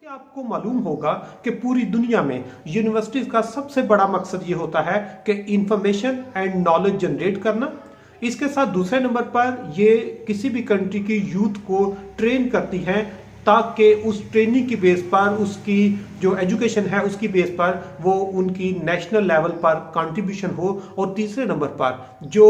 कि आपको मालूम होगा कि पूरी दुनिया में यूनिवर्सिटीज का सबसे बड़ा मकसद ये होता है कि इंफॉर्मेशन एंड नॉलेज जनरेट करना। इसके साथ दूसरे नंबर पर ये किसी भी कंट्री की यूथ को ट्रेन करती हैं ताकि उस ट्रेनिंग की बेस पर उसकी जो एजुकेशन है उसकी बेस पर वो उनकी नेशनल लेवल पर कंट्रीब्यूशन हो। और तीसरे नंबर पर जो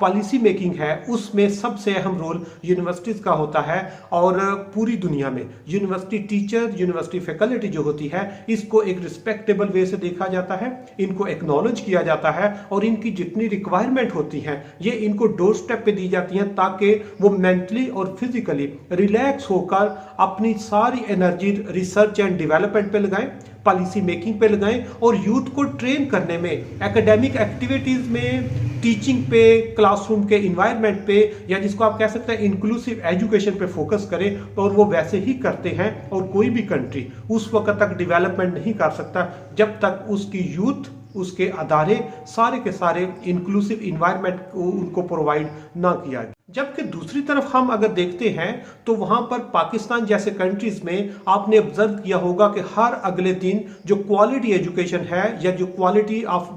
पॉलिसी मेकिंग है उसमें सबसे अहम रोल यूनिवर्सिटीज का होता है। और पूरी दुनिया में यूनिवर्सिटी टीचर, यूनिवर्सिटी फैकल्टी जो होती है, इसको एक रिस्पेक्टेबल वे से देखा जाता है, इनको एक्नॉलेज किया जाता है और इनकी जितनी रिक्वायरमेंट होती है ये इनको डोर स्टेप पे दी जाती हैं ताकि वो मेंटली और फिजिकली रिलैक्स होकर अपनी सारी एनर्जी रिसर्च एंड डेवलपमेंट पे लगाएं, पॉलिसी मेकिंग पे लगाएं और यूथ को ट्रेन करने में, एकेडमिक एक्टिविटीज में, टीचिंग पे, क्लासरूम के इन्वायरमेंट पे, या जिसको आप कह सकते हैं इंक्लूसिव एजुकेशन पे फोकस करें। और वो वैसे ही करते हैं और कोई भी कंट्री उस वक्त तक डेवलपमेंट नहीं कर सकता जब तक उसकी यूथ, उसके अदारे सारे के सारे इंक्लूसिव इन्वायरमेंट उनको प्रोवाइड ना किया। जबकि दूसरी तरफ हम अगर देखते हैं तो वहां पर पाकिस्तान जैसे कंट्रीज में आपने ऑब्जर्व किया होगा कि हर अगले दिन जो क्वालिटी एजुकेशन है या जो क्वालिटी ऑफ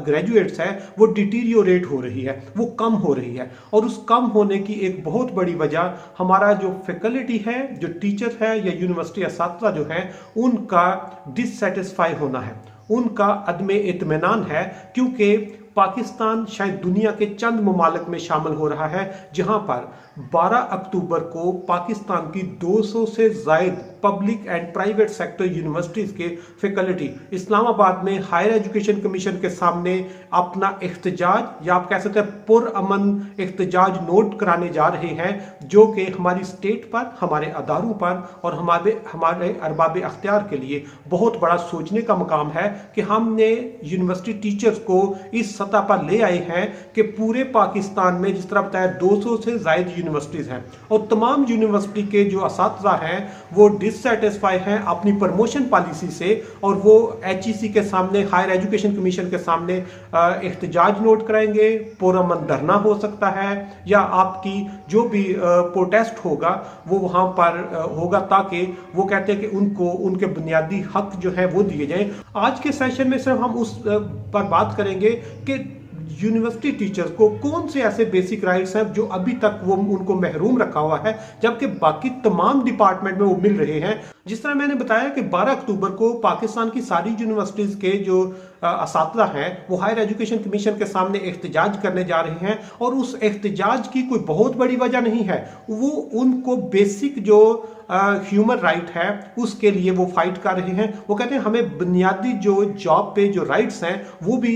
ग्रेजुएट्स है वो डिटीरियोरेट हो रही है, वो कम हो रही है। और उस कम होने की एक बहुत बड़ी वजह हमारा जो फैकल्टी है, जो टीचर है या यूनिवर्सिटी असातिज़ा जो है, उनका डिससेटिस्फाई होना है, उनका अदम इत्मीनान है। क्योंकि पाकिस्तान शायद दुनिया के चंद ममालिक में शामिल हो रहा है जहां पर 12 अक्टूबर को पाकिस्तान की 200 से ज़ायद public and private sector universities के फैकल्टी इस्लामाबाद में हायर एजुकेशन कमीशन के सामने अपना एहतजाज, या आप कह सकते हैं पुरअमन एहतजाज नोट कराने जा रहे हैं, जो कि हमारी स्टेट पर, हमारे अदारों पर और हमारे अरबाब अख्तियार के लिए बहुत बड़ा सोचने का मकाम है कि हमने यूनिवर्सिटी टीचर्स को इस सतह पर ले आए हैं कि पूरे पाकिस्तान में जिस तरह बताया 200 से ज़ायद यूनिवर्सिटीज़ हैं और तमाम यूनिवर्सिटी के जो असातिज़ा हैं वो डिससेटिस्फाई हैं अपनी प्रमोशन पॉलिसी से, और वो HEC के सामने, हायर एजुकेशन कमीशन के सामने एहतजाज नोट कराएंगे, पुरअमन धरना हो सकता है, या आपकी जो भी प्रोटेस्ट होगा वो वहाँ पर होगा, ताकि वो कहते हैं कि उनको उनके बुनियादी हक जो है वो दिए जाएं। आज के सेशन में सिर्फ हम उस पर बात करेंगे कि यूनिवर्सिटी टीचर्स को कौन से ऐसे बेसिक राइट्स हैं जो अभी तक वो उनको महरूम रखा हुआ है, जबकि बाकी तमाम डिपार्टमेंट में वो मिल रहे हैं। जिस तरह मैंने बताया कि 12 अक्टूबर को पाकिस्तान की सारी यूनिवर्सिटीज के जो असातिज़ा हैं वो हायर एजुकेशन कमीशन के सामने एहतजाज करने जा रहे हैं। और उस एहतजाज की कोई बहुत बड़ी वजह नहीं है, वो उनको बेसिक जो ह्यूमन राइट है उसके लिए वो फाइट कर रहे हैं। वो कहते हैं हमें बुनियादी जो जॉब पे जो राइट्स हैं वो भी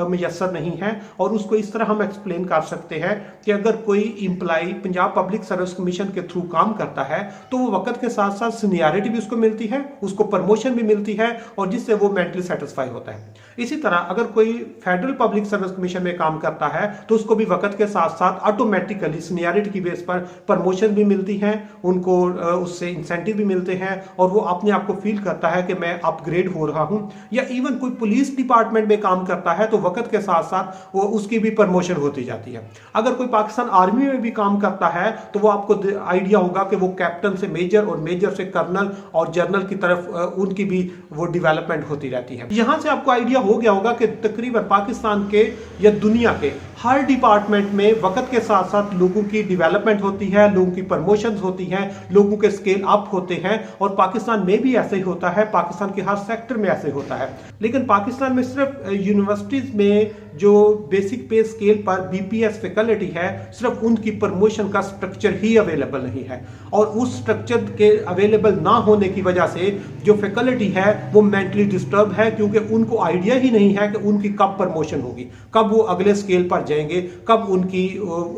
मैसर नहीं है। और उसको इस तरह हम एक्सप्लेन कर सकते हैं कि अगर कोई employee Punjab public service commission के थ्रू काम करता है तो वो वक्त के साथ साथ सीनियरिटी भी उसको मिलती है, उसको प्रमोशन भी मिलती है, और जिससे वो मेंटली सेटिस्फाई होता है। इसी तरह अगर कोई फेडरल पब्लिक सर्विस कमीशन में काम करता है तो उसको भी वक्त के साथ साथ ऑटोमेटिकली सीनियरिटी की बेस पर प्रमोशन भी मिलती है, उनको उससे इंसेंटिव भी मिलते हैं, और वो अपने आप को फील करता है कि मैं अपग्रेड हो रहा हूं। या इवन कोई पुलिस डिपार्टमेंट में काम करता है तो वक्त के साथ साथ वो उसकी भी प्रमोशन होती जाती है। अगर कोई पाकिस्तान आर्मी में भी काम करता है तो वो आपको आइडिया होगा कि वो कैप्टन से मेजर और मेजर से कर्नल और जनरल की तरफ उनकी भी वो डेवलपमेंट होती रहती है। यहां से आपको आइडिया हो गया होगा कि तकरीबन पाकिस्तान के या दुनिया के हर डिपार्टमेंट में वक्त के साथ साथ लोगों की डेवलपमेंट होती है, लोगों की प्रमोशन होती है, लोगों के स्केल अप होते हैं। और पाकिस्तान में भी ऐसे ही होता है, पाकिस्तान के हर सेक्टर में ऐसे होता है। लेकिन पाकिस्तान में सिर्फ यूनिवर्सिटीज में जो बेसिक पे स्केल पर BPS फैकल्टी है, सिर्फ उनकी प्रमोशन का स्ट्रक्चर ही अवेलेबल नहीं है। और उस स्ट्रक्चर के अवेलेबल ना होने की वजह से जो फैकल्टी है वो मेंटली डिस्टर्ब है, क्योंकि उनको आइडिया ही नहीं है कि उनकी कब प्रमोशन होगी, कब वो अगले स्केल पर जाएंगे, कब उनकी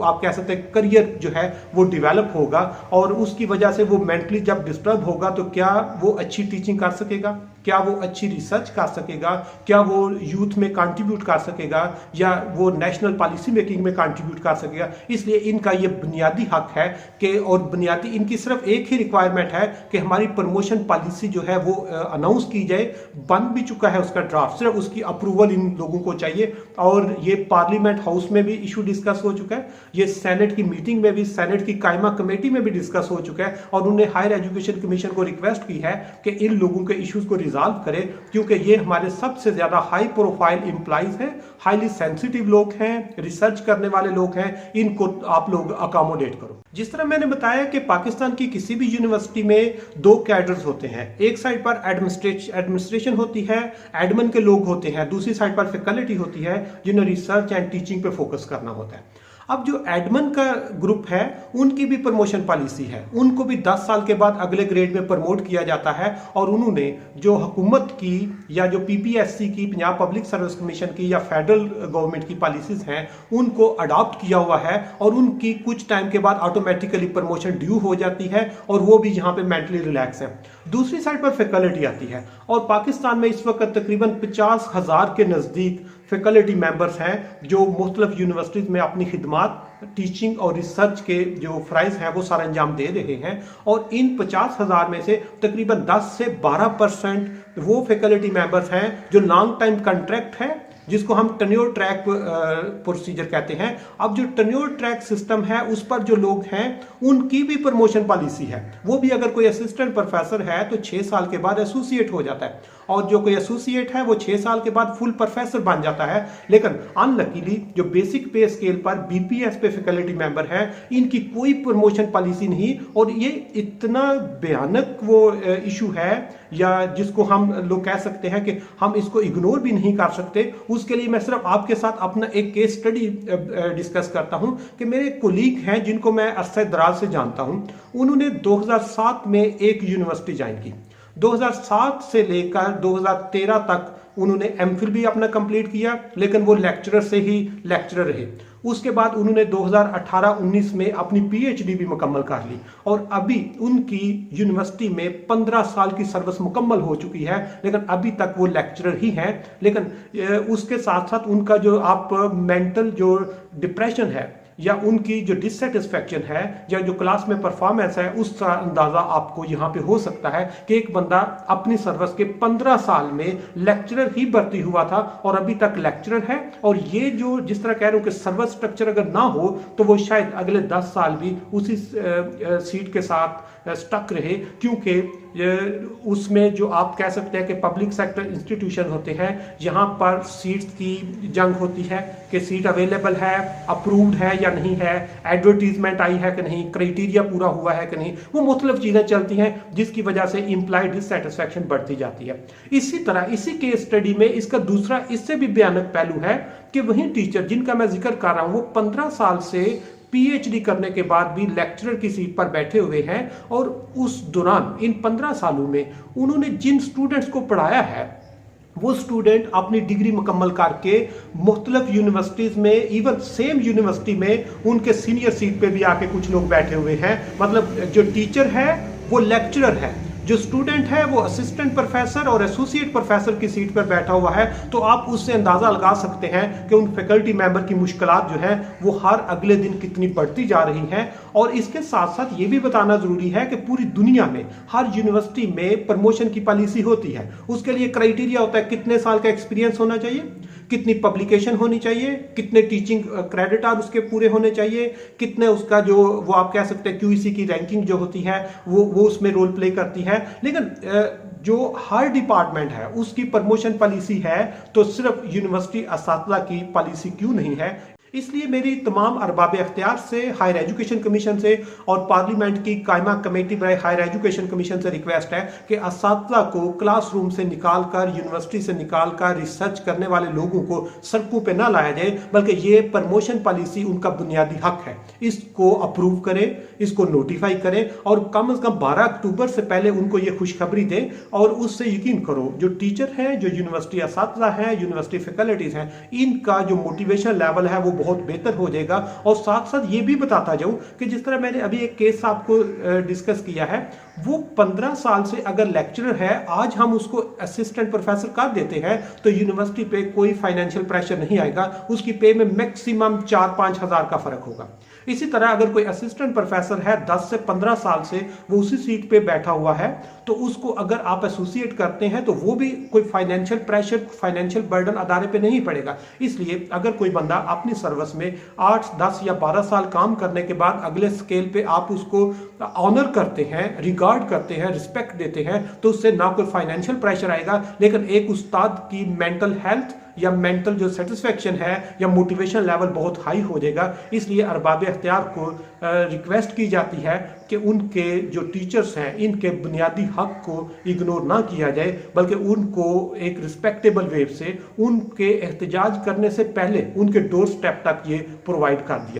आप कह सकते हैं करियर जो है वो डेवलप होगा। और उसकी वजह से वो मेंटली जब डिस्टर्ब होगा तो क्या वो अच्छी टीचिंग कर सकेगा? क्या वो अच्छी रिसर्च कर सकेगा, क्या वो यूथ में कंट्रीब्यूट कर सकेगा, या वो नेशनल पॉलिसी मेकिंग में कंट्रीब्यूट कर सकेगा। इसलिए इनका ये बुनियादी हक है कि, और बुनियादी इनकी सिर्फ एक ही रिक्वायरमेंट है कि हमारी प्रमोशन पॉलिसी जो है वो अनाउंस की जाए। बन भी चुका है उसका ड्राफ्ट, सिर्फ उसकी अप्रूवल इन लोगों को चाहिए। और ये पार्लियामेंट हाउस में भी इशू डिस्कस हो चुका है, ये सेनेट की मीटिंग में भी, सेनेट की कायमा कमेटी में भी डिस्कस हो चुका है, और उन्होंने हायर एजुकेशन कमीशन को रिक्वेस्ट की है कि इन लोगों के इश्यूज को रिजॉल्व करे, क्योंकि ये हमारे सबसे ज्यादा हाई प्रोफाइल एम्प्लॉइज हैं, हाईली सेंसिटिव लोग हैं, रिसर्च करने वाले लोग हैं, इनको आप लोग अकोमोडेट करो। जिस तरह मैंने बताया कि पाकिस्तान की किसी भी यूनिवर्सिटी में दो कैडर्स होते हैं, एक साइड पर एडमिनिस्ट्रेशन होती है, एडमिन के लोग होते हैं, दूसरी साइड पर फैकल्टी होती है जिन्हें रिसर्च एंड टीचिंग पे फोकस करना होता है। अब जो एडमिन का ग्रुप है उनकी भी प्रमोशन पॉलिसी है, उनको भी 10 साल के बाद अगले ग्रेड में प्रमोट किया जाता है, और उन्होंने जो हुकूमत की या जो पीपीएससी की, पंजाब पब्लिक सर्विस कमीशन की, या फेडरल गवर्नमेंट की पॉलिसीज हैं उनको अडॉप्ट किया हुआ है, और उनकी कुछ टाइम के बाद ऑटोमेटिकली प्रमोशन ड्यू हो जाती है, और वो भी यहाँ पे मेंटली रिलैक्स है। दूसरी साइड पर फैकल्टी आती है, और पाकिस्तान में इस वक्त तकरीबन 50,000 के नज़दीक फैकल्टी मेंबर्स हैं जो मुख्तलिफ यूनिवर्सिटीज में अपनी खिदमात, टीचिंग और रिसर्च के जो फ़राइज़ हैं वो सारा अंजाम दे रहे हैं। और इन 50,000 में से तकरीबन 10 से 12% वो फैकल्टी मेंबर्स हैं जो लॉन्ग टाइम कॉन्ट्रैक्ट है, जिसको हम टन्योर ट्रैक प्रोसीजर कहते हैं। अब जो टन्योर ट्रैक सिस्टम है उस पर जो लोग हैं उनकी भी प्रमोशन पॉलिसी है, वो भी अगर कोई असिस्टेंट प्रोफेसर है तो 6 साल के बाद एसोसिएट हो जाता है, और जो कोई एसोसिएट है वो 6 साल के बाद फुल प्रोफेसर बन जाता है। लेकिन अनलकीली जो बेसिक पे स्केल पर बीपीएस पे फैकल्टी मेंबर है इनकी कोई प्रमोशन पॉलिसी नहीं, और ये इतना भयानक वो इशू है, या जिसको हम लोग कह सकते हैं कि हम इसको इग्नोर भी नहीं कर सकते। उसके लिए मैं सिर्फ आपके साथ अपना एक केस स्टडी डिस्कस करता हूं कि मेरे कोलीग हैं जिनको मैं अरसे दराज से जानता हूं, उन्होंने 2007 में एक यूनिवर्सिटी ज्वाइन की, 2007 से लेकर 2013 तक उन्होंने एमफिल भी अपना कंप्लीट किया, लेकिन वो लेक्चरर से ही लेक्चरर रहे। उसके बाद उन्होंने 2018-19 में अपनी पीएचडी भी मुकम्मल कर ली, और अभी उनकी यूनिवर्सिटी में 15 साल की सर्विस मुकम्मल हो चुकी है, लेकिन अभी तक वो लेक्चरर ही हैं। लेकिन उसके साथ साथ उनका जो आप मेंटल जो डिप्रेशन है, या उनकी जो डिससेटिस्फैक्शन है, या जो क्लास में परफॉर्मेंस है, उसका अंदाजा आपको यहाँ पे हो सकता है कि एक बंदा अपनी सर्विस के 15 साल में लेक्चरर ही भर्ती हुआ था और अभी तक लेक्चरर है। और ये जो जिस तरह कह रहे हो कि सर्विस स्ट्रक्चर अगर ना हो तो वो शायद अगले 10 साल भी उसी सीट के साथ स्टक रहे, क्योंकि उसमें जो आप कह सकते हैं कि पब्लिक सेक्टर इंस्टीट्यूशन होते हैं, यहाँ पर सीट्स की जंग होती है कि सीट अवेलेबल है, अप्रूव्ड है या नहीं है, एडवर्टीजमेंट आई है कि नहीं, क्राइटेरिया पूरा हुआ है कि नहीं, वो मुख्तलिफ चीज़ें चलती हैं जिसकी वजह से इम्प्लॉय डिससेटिस्फैक्शन बढ़ती जाती है। इसी तरह इसी केस स्टडी में इसका दूसरा इससे भी भयानक पहलू है कि वही टीचर जिनका मैं जिक्र कर रहा हूँ वो 15 साल से पीएचडी करने के बाद भी लेक्चरर की सीट पर बैठे हुए हैं, और उस दौरान इन 15 सालों में उन्होंने जिन स्टूडेंट्स को पढ़ाया है वो स्टूडेंट अपनी डिग्री मुकम्मल करके मुख्तलिफ यूनिवर्सिटीज़ में, इवन सेम यूनिवर्सिटी में उनके सीनियर सीट पे भी आके कुछ लोग बैठे हुए हैं। मतलब जो टीचर है वो लेक्चरर है, जो स्टूडेंट है वो असिस्टेंट प्रोफेसर और एसोसिएट प्रोफेसर की सीट पर बैठा हुआ है। तो आप उससे अंदाज़ा लगा सकते हैं कि उन फैकल्टी मेंबर की मुश्किलात जो है वो हर अगले दिन कितनी बढ़ती जा रही हैं। और इसके साथ साथ ये भी बताना ज़रूरी है कि पूरी दुनिया में हर यूनिवर्सिटी में प्रमोशन की पॉलिसी होती है, उसके लिए क्राइटेरिया होता है कितने साल का एक्सपीरियंस होना चाहिए, कितनी पब्लिकेशन होनी चाहिए, कितने टीचिंग क्रेडिट आवर उसके पूरे होने चाहिए, कितने उसका जो वो आप कह सकते हैं क्यूईसी की रैंकिंग जो होती है वो उसमें रोल प्ले करती है। लेकिन जो हर डिपार्टमेंट है उसकी प्रमोशन पॉलिसी है, तो सिर्फ यूनिवर्सिटी असातिज़ा की पॉलिसी क्यों नहीं है? इसलिए मेरी तमाम अरबाब इख्तियार से, हायर एजुकेशन कमीशन से और पार्लियामेंट की कायमा committee by higher education commission से रिक्वेस्ट है कि असातिज़ा को क्लासरूम से निकाल कर, यूनिवर्सिटी से निकाल कर रिसर्च करने वाले लोगों को सड़कों पे ना लाया जाए, बल्कि ये प्रमोशन पॉलिसी उनका बुनियादी हक है, इसको अप्रूव करें, इसको नोटिफाई करें, और कम से कम 12 अक्टूबर से पहले उनको ये खुशखबरी दें। और उससे यकीन करो जो टीचर हैं, जो यूनिवर्सिटी असातिज़ा हैं, यूनिवर्सिटी फैकल्टीज़ हैं, इनका जो मोटिवेशन लेवल है वो बहुत बेहतर हो जाएगा। और साथ साथ ये भी बताता जाऊं कि जिस तरह मैंने अभी एक केस आपको डिस्कस किया है, वो 15 साल से अगर लेक्चरर है, आज हम उसको असिस्टेंट प्रोफेसर कर देते हैं तो यूनिवर्सिटी पे कोई फाइनेंशियल प्रेशर नहीं आएगा, उसकी पे में मैक्सिमम 4-5 हजार का फर्क होगा। इसी तरह अगर कोई असिस्टेंट प्रोफेसर है 10 से 15 साल से वो उसी सीट पे बैठा हुआ है, तो उसको अगर आप एसोसिएट करते हैं तो वो भी कोई फाइनेंशियल प्रेशर, फाइनेंशियल बर्डन अदारे पे नहीं पड़ेगा। इसलिए अगर कोई बंदा अपनी सर्विस में 8, 10 या 12 साल काम करने के बाद अगले स्केल पे आप उसको ऑनर करते हैं, रिगार्ड करते हैं, रिस्पेक्ट देते हैं, तो उससे ना कोई फाइनेंशियल प्रेशर आएगा, लेकिन एक उस्ताद की मेंटल हेल्थ या मेंटल जो सेटिस्फेक्शन है या मोटिवेशन लेवल बहुत हाई हो जाएगा। इसलिए अरबाब इख्तियार को रिक्वेस्ट की जाती है कि उनके जो टीचर्स हैं इनके बुनियादी हक को इग्नोर ना किया जाए, बल्कि उनको एक रिस्पेक्टेबल वे से उनके एहतजाज करने से पहले उनके डोर स्टेप तक ये प्रोवाइड कर दिया।